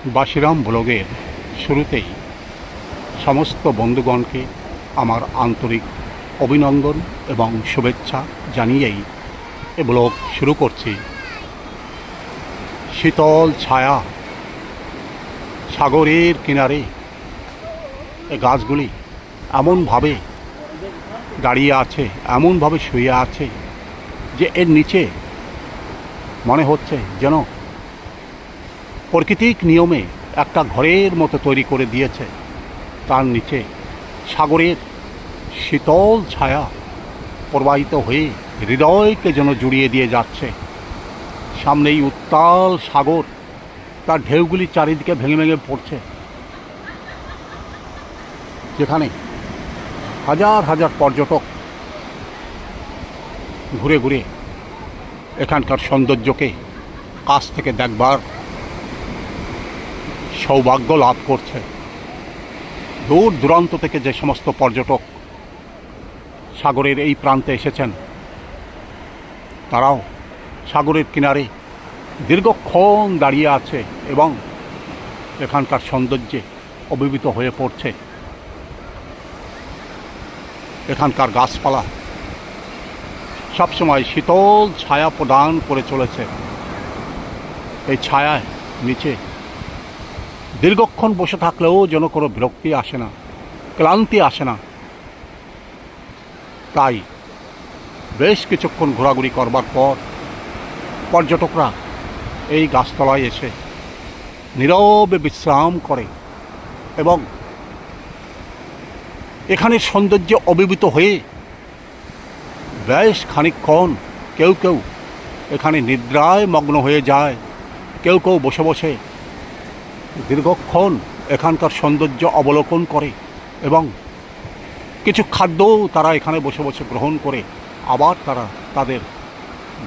বাসিরাম ব্লগের শুরুতেই সমস্ত বন্ধুগণকে আমার আন্তরিক অভিনন্দন এবং শুভেচ্ছা জানিয়েই এ ব্লগ শুরু করছি। শীতল ছায়া, সাগরের কিনারে এ গাছগুলি এমনভাবে দাঁড়িয়ে আছে, এমনভাবে শুয়ে আছে যে এর নিচে মনে হচ্ছে যেন প্রাকৃতিক নিয়মে একটা ঘরের মতো তৈরি করে দিয়েছে। তার নিচে সাগরের শীতল ছায়া প্রবাহিত হয়ে হৃদয়কে যেন জুড়িয়ে দিয়ে যাচ্ছে। সামনেই উত্তাল সাগর, তার ঢেউগুলি চারিদিকে ভেঙে ভেঙে পড়ছে, যেখানে হাজার হাজার পর্যটক ঘুরে ঘুরে এখানকার সৌন্দর্যকে কাছ থেকে দেখবার সৌভাগ্য লাভ করছে। দূর দূরান্ত থেকে যে সমস্ত পর্যটক সাগরের এই প্রান্তে এসেছেন, তারাও সাগরের কিনারে দীর্ঘক্ষণ দাঁড়িয়ে আছে এবং এখানকার সৌন্দর্যে অভিভূত হয়ে পড়ছে। এখানকার গাছপালা সবসময় শীতল ছায়া প্রদান করে চলেছে। এই ছায়ায় নিচে দীর্ঘক্ষণ বসে থাকলেও যেন কোনো বিরক্তি আসে না, ক্লান্তি আসে না। তাই বেশ কিছুক্ষণ ঘোরাঘুরি করবার পর পর্যটকরা এই গাছতলায় এসে নীরবে বিশ্রাম করে এবং এখানের সৌন্দর্যে অভিভূত হয়ে বেশ খানিকক্ষণ কেউ কেউ এখানে নিদ্রায় মগ্ন হয়ে যায়, কেউ কেউ বসে বসে দীর্ঘক্ষণ এখানকার সৌন্দর্য অবলোকন করে এবং কিছু খাদ্যও তারা এখানে বসে বসে গ্রহণ করে আবার তারা তাদের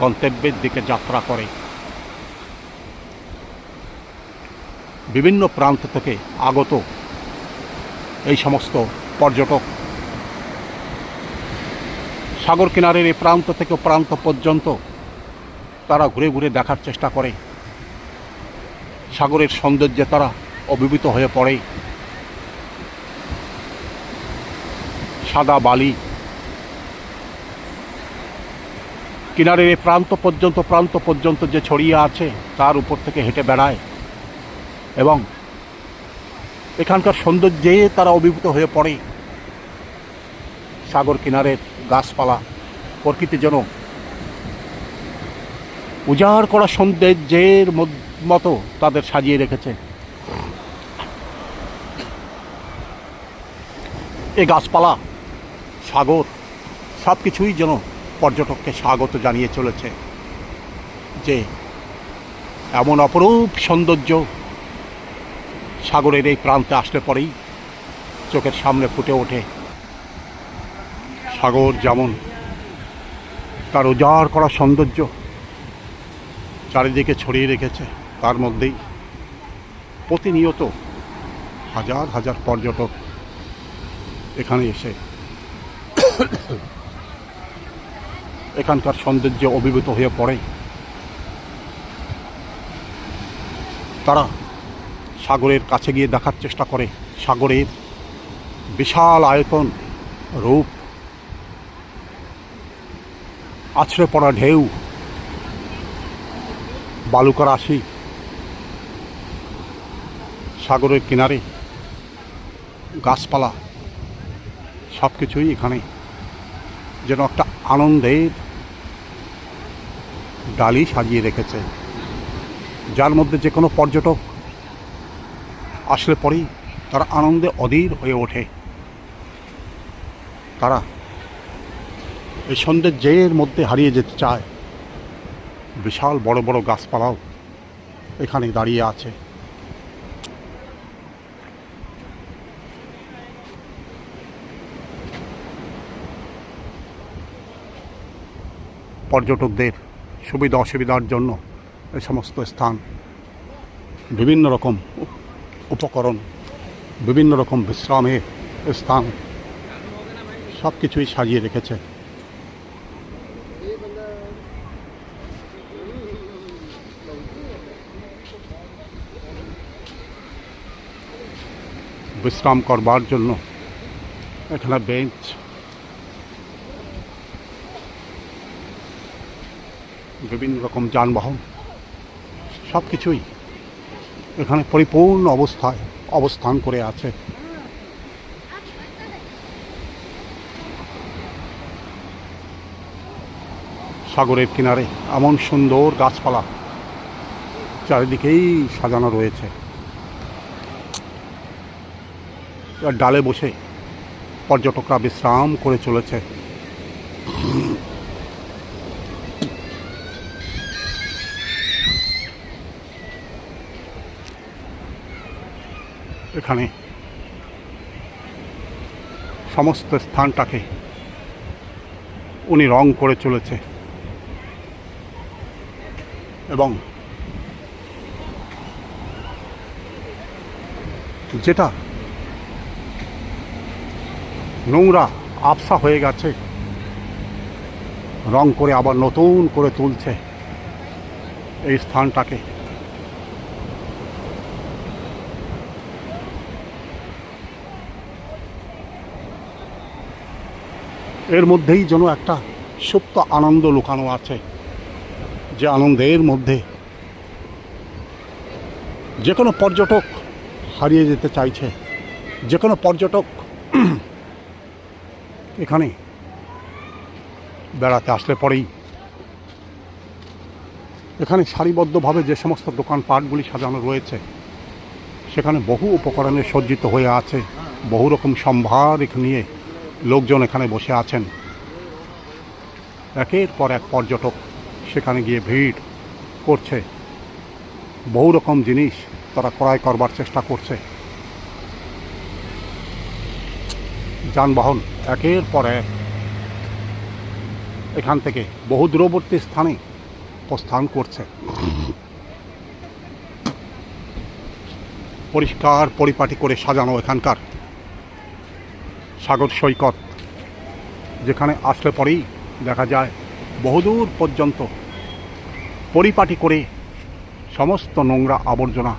গন্তব্যের দিকে যাত্রা করে। বিভিন্ন প্রান্ত থেকে আগত এই সমস্ত পর্যটক সাগর কিনারের এই প্রান্ত থেকে প্রান্ত পর্যন্ত তারা ঘুরে ঘুরে দেখার চেষ্টা করে। সাগরের সৌন্দর্যে তারা অভিভূত হয়ে পড়ে। সাদা বালি কিনারের এই প্রান্ত পর্যন্ত যে ছড়িয়ে আছে তার উপর থেকে হেঁটে বেড়ায় এবং এখানকার সৌন্দর্যে তারা অভিভূত হয়ে পড়ে। সাগর কিনারের গাছপালা প্রকৃতি যেন উজাড় করা সৌন্দর্যের মতো তাদের সাজিয়ে রেখেছে। এই গাছপালা, সাগর সব কিছুই যেন পর্যটককে স্বাগত জানিয়ে চলেছে যে এমন অপরূপ সৌন্দর্য সাগরের এই প্রান্তে আসলে পরেই চোখের সামনে ফুটে ওঠে। সাগর যেমন তার উজাড় করা সৌন্দর্য চারিদিকে ছড়িয়ে রেখেছে, তার মধ্যেই প্রতিনিয়ত হাজার হাজার পর্যটক এখানে এসে এখানকার সৌন্দর্যে অভিভূত হয়ে পড়ে। তারা সাগরের কাছে গিয়ে দেখার চেষ্টা করে সাগরের বিশাল আয়তন, রূপ, আছড়ে পড়া ঢেউ, বালুকা রাশি, সাগরের কিনারে গাছপালা সব কিছুই এখানে যেন একটা আনন্দের ডালি সাজিয়ে রেখেছে, যার মধ্যে যে কোনো পর্যটক আসলে পরেই তারা আনন্দে অধীর হয়ে ওঠে। তারা এই সৌন্দর্যের মধ্যে হারিয়ে যেতে চায়। বিশাল বড় বড় গাছপালাও এখানে দাঁড়িয়ে আছে। পর্যটকদের সুবিধা অসুবিধার জন্য এই সমস্ত স্থান বিভিন্ন রকম উপকরণ, বিভিন্ন রকম বিশ্রামের স্থান সব কিছুই সাজিয়ে রেখেছে। বিশ্রাম করবার জন্য এখানে বেঞ্চ, বিভিন্ন রকম যানবাহন, সব কিছুই এখানে পরিপূর্ণ অবস্থায় অবস্থান করে আছে। সাগরের কিনারে এমন সুন্দর গাছপালা চারিদিকেই সাজানো রয়েছে। ডালে বসে পর্যটকরা বিশ্রাম করে চলেছে। এখানে সমস্ত স্থানটাকে উনি রং করে চলেছে এবং যেটা নোংরা আবসা হয়ে গেছে রং করে আবার নতুন করে তুলছে এই স্থানটাকে। এর মধ্যেই যেন একটা সুপ্ত আনন্দ লুকানো আছে, যে আনন্দের মধ্যে যে কোনো পর্যটক হারিয়ে যেতে চাইছে। যে কোনো পর্যটক এখানে বেড়াতে আসলে পরেই এখানে সারিবদ্ধভাবে যে সমস্ত দোকানপাটগুলি সাজানো রয়েছে সেখানে বহু উপকরণে সজ্জিত হয়ে আছে, বহু রকম সম্ভার নিয়ে লোকজন এখানে বসে আছেন। একের পর এক পর্যটক সেখানে গিয়ে ভিড় করছে, বহু রকম জিনিস তারা ক্রয় করবার চেষ্টা করছে। যানবাহন একের পর এক এখান থেকে বহু দূরবর্তী স্থানে প্রস্থান করছে। পরিষ্কার পরিপাটি করে সাজানো এখানকার সাগর সৈকত, যেখানে আসলে পরেই দেখা যায় বহুদূর পর্যন্ত পরিপাটি করে সমস্ত নোংরা আবর্জনা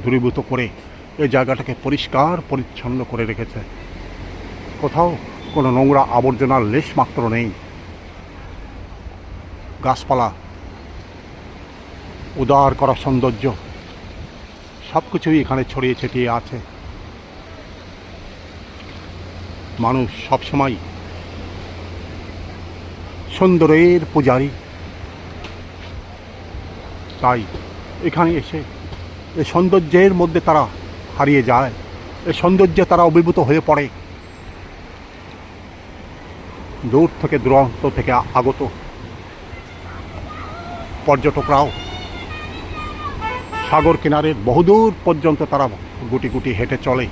দূরীভূত করে এই জায়গাটাকে পরিষ্কার পরিচ্ছন্ন করে রেখেছে। কোথাও কোনো নোংরা আবর্জনার লেশ মাত্র নেই। গাছপালা, উদার করা সৌন্দর্য সব কিছুই এখানে ছড়িয়ে ছিটিয়ে আছে। মানুষ সবসময় সুন্দরের পূজারী, তাই এখানে এসে এই সৌন্দর্যের মধ্যে তারা হারিয়ে যায়, এই সৌন্দর্যে তারা অভিভূত হয়ে পড়ে। দূর থেকে দূরান্ত থেকে আগত পর্যটকরাও সাগর কিনারের বহুদূর পর্যন্ত তারা গুটি গুটি হেঁটে চলে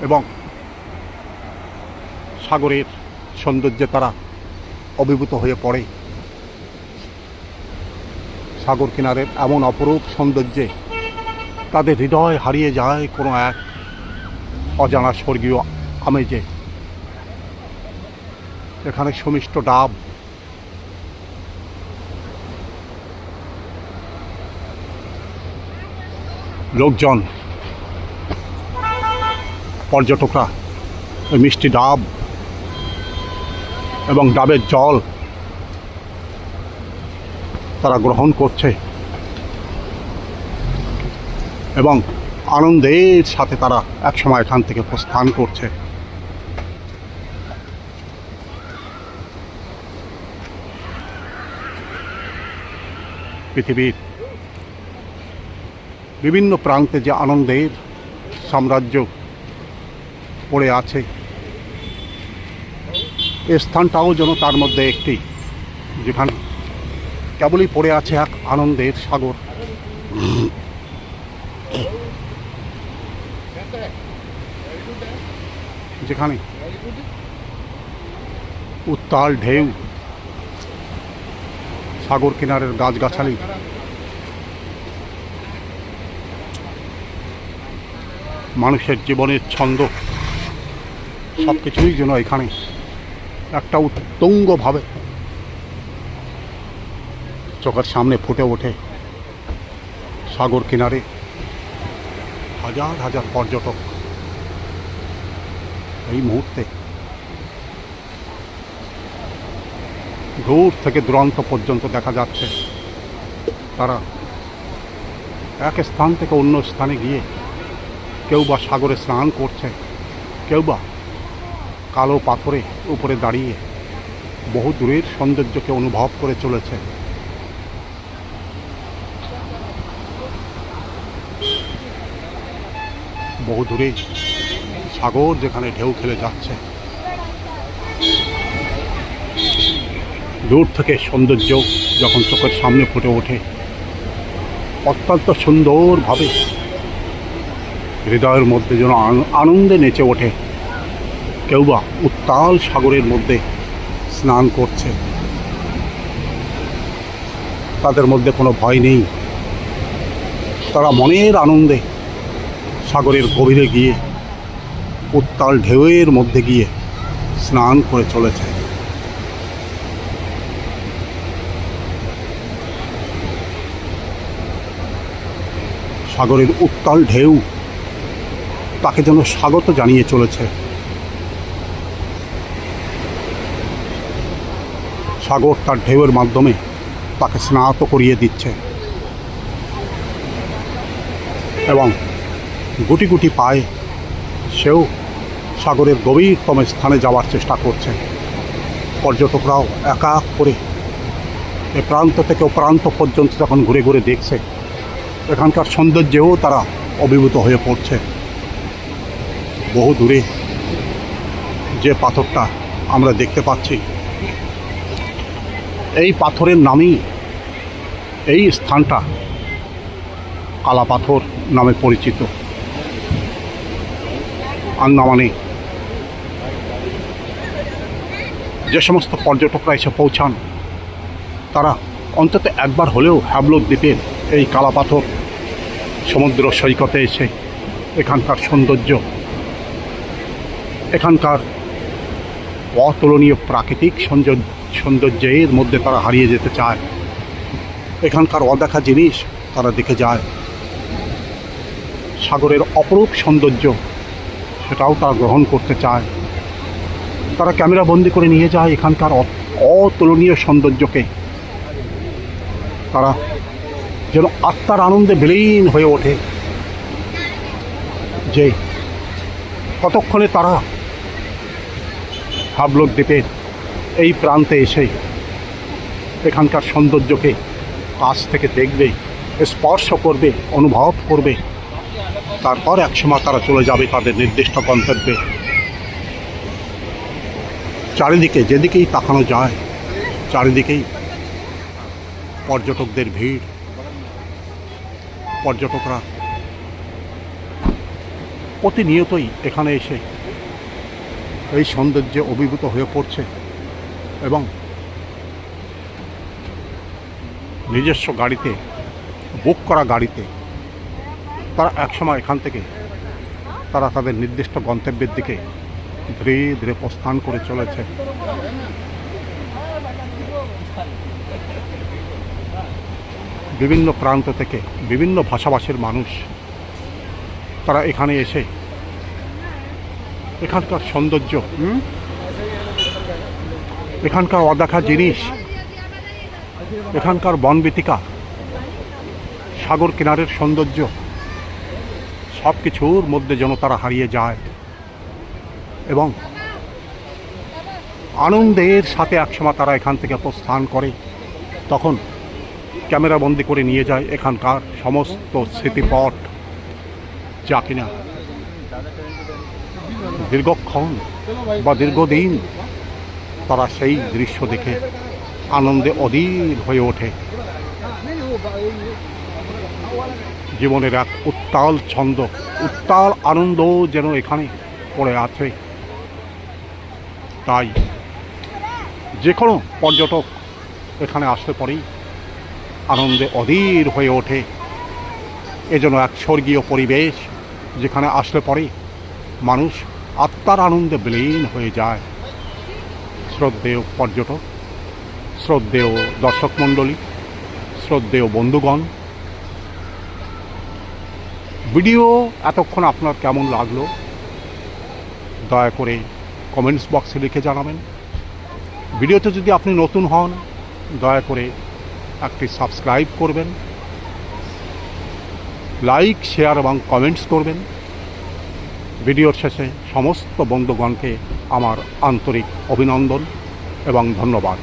এবং সাগরের সৌন্দর্যে তারা অভিভূত হয়ে পড়ে। সাগর কিনারের এমন অপরূপ সৌন্দর্যে তাদের হৃদয় হারিয়ে যায় কোনো এক অজানা স্বর্গীয় আমেজে। এখানে সুমিষ্ট ডাব, লোকজন, পর্যটকরা ওই মিষ্টি ডাব এবং ডাবের জল তারা গ্রহণ করছে এবং আনন্দের সাথে তারা একসময় এখান থেকে প্রস্থান করছে। পৃথিবীর বিভিন্ন প্রান্তে যে আনন্দের সাম্রাজ্য পড়ে আছে, এ স্থানটাও যেন তার মধ্যে একটি, যেখানে কেবলই পড়ে আছে এক আনন্দের সাগর। যেখানে উত্তাল ঢেউ, সাগর কিনারের গাছগাছালি, মানুষের জীবনের ছন্দ সব কিছুই যেন এখানে একটা উত্তুঙ্গভাবে চোখের সামনে ফুটে ওঠে। সাগর কিনারে হাজার হাজার পর্যটক এই মুহূর্তে দূর থেকে দূরান্ত পর্যন্ত দেখা যাচ্ছে তারা এক স্থান থেকে অন্য স্থানে গিয়ে কেউ বা সাগরে স্নান করছে, কেউ বা কালো পাথরে উপরে দাঁড়িয়ে বহু দূরের সৌন্দর্যকে অনুভব করে চলেছে। বহু দূরে সাগর যেখানে ঢেউ খেলে যাচ্ছে, দূর থেকে সৌন্দর্য যখন চোখের সামনে ফুটে ওঠে, অত্যন্ত সুন্দরভাবে হৃদয়ের মধ্যে যেন আনন্দে নেচে ওঠে। কেউ বা উত্তাল সাগরের মধ্যে স্নান করছে, তাদের মধ্যে কোনো ভয় নেই, তারা মনের আনন্দে সাগরের গভীরে গিয়ে উত্তাল ঢেউয়ের মধ্যে গিয়ে স্নান করে চলেছে। সাগরের উত্তাল ঢেউ তাকে যেন স্বাগত জানিয়ে চলেছে। সাগর তার ঢেউয়ের মাধ্যমে তাকে স্নাত করিয়ে দিচ্ছে এবং গুটি গুটি পায়ে সেও সাগরের গভীরতম স্থানে যাওয়ার চেষ্টা করছে। পর্যটকরাও এক এক করে এ প্রান্ত থেকে ও প্রান্ত পর্যন্ত যখন ঘুরে ঘুরে দেখছে, এখানকার সৌন্দর্যেও তারা অভিভূত হয়ে পড়ছে। বহু দূরে যে পাথরটা আমরা দেখতে পাচ্ছি, এই পাথরের নামই এই স্থানটা কালা পাথর নামে পরিচিত। আন্দামানে যে সমস্ত পর্যটকরা এসে পৌঁছান, তারা অন্তত একবার হলেও হ্যাবলক দ্বীপের এই কালা পাথর সমুদ্র সৈকতে এসে এখানকার সৌন্দর্য, এখানকার অতুলনীয় প্রাকৃতিক সৌন্দর্যের মধ্যে তারা হারিয়ে যেতে চায়। এখানকার অদেখা জিনিস তারা দেখে যায়। সাগরের অপরূপ সৌন্দর্য সেটাও তারা গ্রহণ করতে চায়। তারা ক্যামেরা বন্দি করে নিয়ে যায় এখানকার অতুলনীয় সৌন্দর্যকে। তারা যেন আত্মার আনন্দে বিলীন হয়ে ওঠে যে কতক্ষণে তারা হ্যাবলক দ্বীপের এই প্রান্তে এসে এখানকার সৌন্দর্যকে কাছ থেকে দেখবে, স্পর্শ করবে, অনুভব করবে। তারপর একসময় তারা চলে যাবে তাদের নির্দিষ্ট গন্তব্যে। চারিদিকে যেদিকেই তাকানো যায়, চারিদিকেই পর্যটকদের ভিড়। পর্যটকরা প্রতিনিয়তই এখানে এসে এই সৌন্দর্যে অভিভূত হয়ে পড়ছে এবং নিজস্ব গাড়িতে, বুক করা গাড়িতে তারা একসময় এখান থেকে তারা তাদের নির্দিষ্ট গন্তব্যের দিকে ধীরে ধীরে প্রস্থান করে চলেছে। বিভিন্ন প্রান্ত থেকে বিভিন্ন ভাষাভাষীর মানুষ তারা এখানে এসে এখানকার সৌন্দর্য, এখানকার অদেখা জিনিস, এখানকার বনবিতিকা, সাগর কিনারের সৌন্দর্য সব কিছুর মধ্যে যেন তারা হারিয়ে যায় এবং আনন্দের সাথে একসময় তারা এখান থেকে প্রস্থান করে। তখন ক্যামেরা বন্দি করে নিয়ে যায় এখানকার সমস্ত স্মৃতিপট, যা কিনা দীর্ঘক্ষণ বা দীর্ঘদিন তারা সেই দৃশ্য দেখে আনন্দে অধীর হয়ে ওঠে। জীবনের এক উত্তাল ছন্দ, উত্তাল আনন্দ যেন এখানে পড়ে আছে। তাই যে কোনো পর্যটক এখানে আসলে পরেই আনন্দে অধীর হয়ে ওঠে। এজন্য এক স্বর্গীয় পরিবেশ, যেখানে আসলে পরে মানুষ আত্মার আনন্দে বিলীন হয়ে যায়। শ্রদ্ধেয় পর্যটক, শ্রদ্ধেয় দর্শক মণ্ডলী, শ্রদ্ধেয় বন্ধুগণ, ভিডিও এতক্ষণ আপনার কেমন লাগলো দয়া করে কমেন্টস বক্সে লিখে জানাবেন। ভিডিওতে যদি আপনি নতুন হন দয়া করে একটি সাবস্ক্রাইব করবেন, লাইক শেয়ার এবং কমেন্টস করবেন। ভিডিওর শেষে সমস্ত বন্ধুগণকে আমার আন্তরিক অভিনন্দন এবং ধন্যবাদ।